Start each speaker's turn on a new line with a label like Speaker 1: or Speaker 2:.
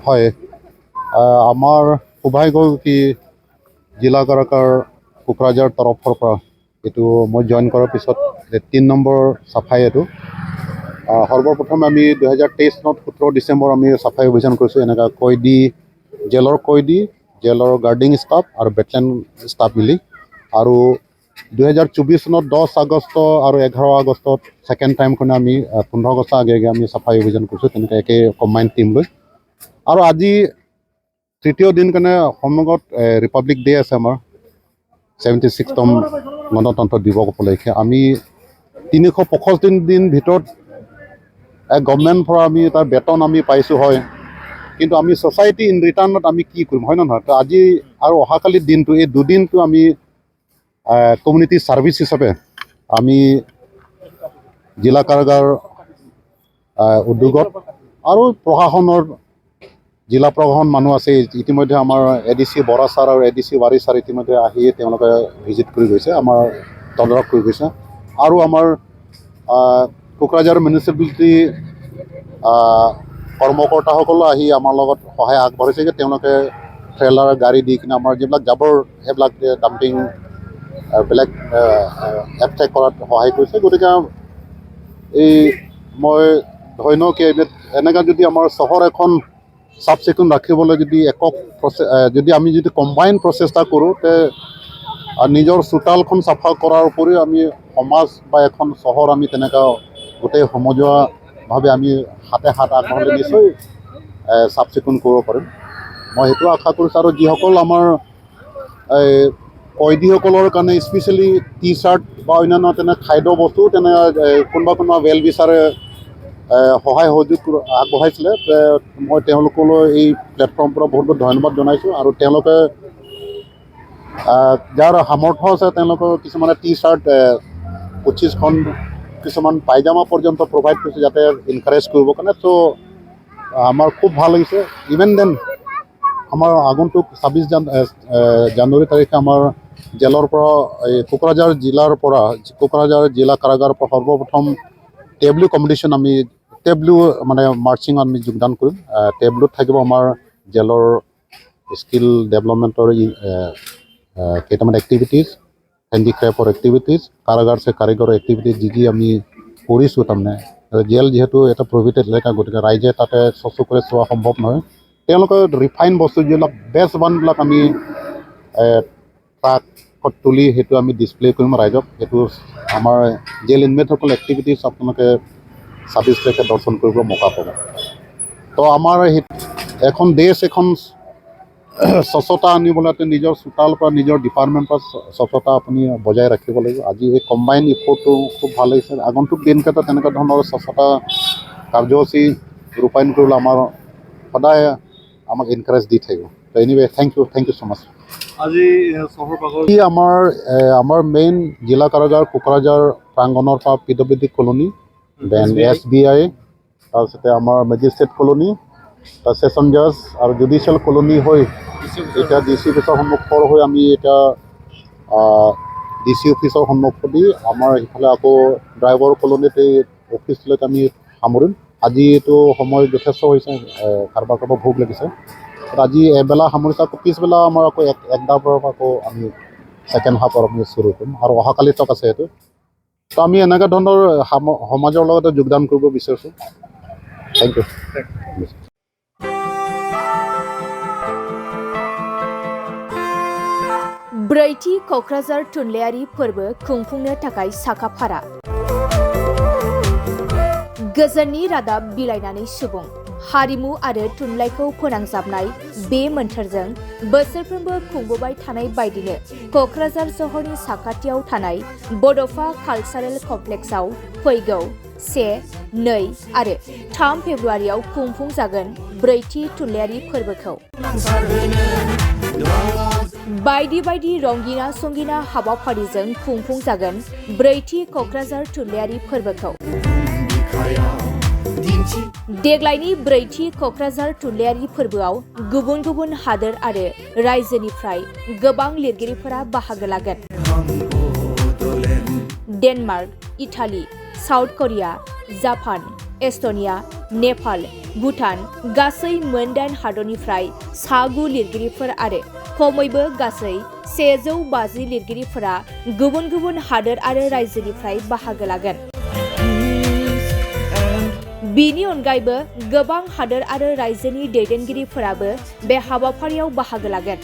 Speaker 1: হয় আমাৰ সৌভাগ্য কি জিলা কাৰাগাৰ কোকৰাঝাৰ তৰফৰ পৰা এইটো মই জইন কৰাৰ পিছত ৩ নম্বৰ চাফাই এইটো সৰ্বপ্ৰথম আমি 2023 চনত 17 ডিচেম্বৰ আমি চাফাই অভিযান কৰিছোঁ এনেকুৱা কয়দী জেলৰ গাৰ্ডিং ষ্টাফ আৰু বেটেলিয়ান ষ্টাফ মিলি আৰু 2024 চনত 10 আগষ্ট আৰু 11 আগষ্টত ছেকেণ্ড টাইম কাৰণে আমি 15 আগষ্ট আগে আমি চাফাই অভিযান কৰিছোঁ তেনেকৈ একে কম্বাইণ্ড টিম লৈ আৰু আজি তৃতীয় দিন কাৰণে সন্মুখত ৰিপাব্লিক ডে আছে আমাৰ 76তম গণতন্ত্ৰ দিৱস উপলক্ষে আমি 365 দিন ভিতৰত গভৰ্ণমেণ্ট পৰা আমি তাৰ বেতন আমি পাইছোঁ হয় কিন্তু আমি ছ'চাইটি ইন ৰিটাৰ্ণত আমি কি কৰিম হয় নহয় তো আজি আৰু অহাকালিৰ দিনটো এই দুদিনটো আমি কমিউনিটি ছাৰ্ভিচ হিচাপে আমি জিলা কাৰাগাৰ উদ্যোগত আৰু প্ৰশাসনৰ জিলা প্ৰশাসন মানুহ আছে ইতিমধ্যে আমাৰ ADC বৰা ছাৰ আৰু ADC ৱাৰী ছাৰ ইতিমধ্যে আহি তেওঁলোকে ভিজিট কৰি গৈছে আমাৰ তদাৰক কৰি গৈছে আৰু আমাৰ কোকৰাঝাৰ মিউনিচিপালিটি কৰ্মকৰ্তাসকলো আহি আমাৰ লগত সহায় আগবঢ়াইছে তেওঁলোকে ট্ৰেলাৰ গাড়ী দি কিনে আমাৰ যিবিলাক জাবৰ সেইবিলাক ডাম্পিং বেলেগ এপটেক কৰাত সহায় কৰিছে গতিকে এই মই ধন্য কি এনেকৈ যদি আমাৰ চহৰ এখন চাফ চিকুণ ৰাখিবলৈ যদি আমি যদি কম্বাইন প্ৰচেষ্টা কৰোঁ তে নিজৰ চোতালখন চাফা কৰাৰ উপৰিও আমি সমাজ বা এখন চহৰ আমি তেনেকুৱা গোটেই সমজুৱাভাৱে আমি হাতে হাত আগবঢ়ালে নিশ্চয় চাফ চিকুণ কৰিব পাৰিম মই সেইটো আশা কৰিছোঁ আৰু যিসকল আমাৰ কয়দীসকলৰ কাৰণে স্পেচিয়েলি টি-চাৰ্ট বা অন্যান্য তেনে খাদ্য বস্তু তেনে কোনোবা ৱেল বিচাৰে সহায় সহযোগ আগবঢ়াইছিলে মই তেওঁলোকলৈ এই প্লেটফৰ্মৰ পৰা বহুত বহুত ধন্যবাদ জনাইছোঁ আৰু তেওঁলোকে যাৰ সামৰ্থ্য আছে তেওঁলোকৰ কিছুমানে টি-চাৰ্ট 25খন কিছুমান পায়জামা পৰ্যন্ত প্ৰভাইড কৰিছে যাতে এনকাৰেজ কৰিবৰ কাৰণে চ' আমাৰ খুব ভাল লাগিছে ইভেন দেন আমাৰ আগন্তুক 26 জানুৱাৰী তাৰিখে আমাৰ জেলৰ পৰা এই কোকৰাঝাৰ জিলা কাৰাগাৰৰ পৰা সৰ্বপ্ৰথম টেবলু কম্পিটিশ্যন আমি মানে মাৰ্চিঙত আমি যোগদান কৰিম টেবলুত থাকিব আমাৰ জেলৰ স্কিল ডেভেলপমেণ্টৰ কেইটামান এক্টিভিটিজ হেণ্ডিক্ৰাফ্টৰ এক্টিভিটিজ কাৰিগৰ এক্টিভিটিজ যি আমি কৰিছোঁ তাৰমানে জেল যিহেতু এটা প্ৰভিটেড এলেকা গতিকে ৰাইজে তাতে চকুৰে চোৱা সম্ভৱ নহয় তেওঁলোকৰ ৰিফাইন বস্তু যিবিলাক বেষ্ট ওৱানবিলাক আমি ট্ৰাকত তুলি সেইটো আমি ডিছপ্লে কৰিম ৰাইজক সেইটো আমাৰ জেল ইনমেটসকল এক্টিভিটিজ আপোনালোকে 26 তাৰিখে দৰ্শন কৰিব মৌকা পাব তো আমাৰ এখন স্বচ্ছতা আনিবলৈ নিজৰ চোতাল পৰা নিজৰ ডিপাৰ্টমেণ্টৰ স্বচ্ছতা আপুনি বজাই ৰাখিব লাগিব আজি এই কম্বাইন ইফৰ্টটো খুব ভাল লাগিছে আগন্তুক দিনকেইটা তেনেকুৱা ধৰণৰ স্বচ্ছতা কাৰ্যসূচী ৰূপায়ণ কৰিবলৈ আমাৰ সদায় আমাক এনকাৰেজ দি থাকিব তো এনিৱে থেংক ইউ ছ' মাছ আজি আমাৰ মেইন জিলা কাৰাগাৰ কোকৰাঝাৰ প্ৰাংগণৰ পৰা PWD কলনী দেন SBI তাৰপিছতে আমাৰ মেজিষ্ট্ৰেট কলনী তাৰ ছেশ্যন জাজ আৰু জুডিচিয়েল কলনী হৈ এতিয়া DC অফিচৰ সন্মুখৰ হৈ আমি এতিয়া DC অফিচৰ সন্মুখেদি আমাৰ সিফালে আকৌ ড্ৰাইভাৰ কলনীত এই অফিচলৈকে আমি সামৰিম আজি এইটো সময় যথেষ্ট হৈছে কাৰোবাৰ ভোক লাগিছে আজি এবেলা সামৰিছোঁ আকৌ পিছবেলা আমাৰ আকৌ 1টাৰ পৰা আকৌ আমি ছেকেণ্ড হাফৰ আমি চুৰু কৰিম আৰু অহাকালি তক আছে এইটো তো আমি এনেকুৱা ধৰণৰ সমাজৰ লগতে যোগদান কৰিব বিচাৰিছোঁ থেংক ইউ
Speaker 2: ब्रैथि क'क्राझार थुनलाइयारि फोरबो खुंफुंनो थाखाय साखाफारा गोजोननि रादाब बिलाइनानै सुबुं हारिमु आरो थुनलाइखौ फोनांजाबनाय बे मोन्थोरजों बोसोरफ्रोमबो खुंबोबाय थानाय बायदिनो क'क्राझार सहरनि साखाथियाव थानाय बड'फा कालचारेल कमप्लेक्सआव फैगौ 1, 2 आरो 3 फेब्रुवारियाव खुंफुंजागोन ब्रैथि थुनलाइयारि फोरबोखौ बायदि रंगिना संगिना हाबाफारिजों खुंफुंजागोन ब्रैथि क'क्राझार थुनलाइयारि फोरबोखौ देग्लायनि ब्रैथि क'क्राझार थुनलाइयारि फोरबोआव गुबुन गुबुन हादोर आरो रायजोनिफ्राय गोबां लिरगिरिफोरा बाहागो लागोन Denmark Italy South Korea Japan Estonia, Nepal, Bhutan गासै मोन 8 हादरनिफ्राय सा9 लिरगिरिफोर आरो खमैबो गासै 150 लिरगिरिफोरा गुबुन गुबुन हादोर आरो रायजोनिफ्राय बाहागो लागोन। बिनि अनगायैबो गोबां हादोर आरो रायजोनि दैदेनगिरिफोराबो बे हाबाफारियाव बाहागो लागोन।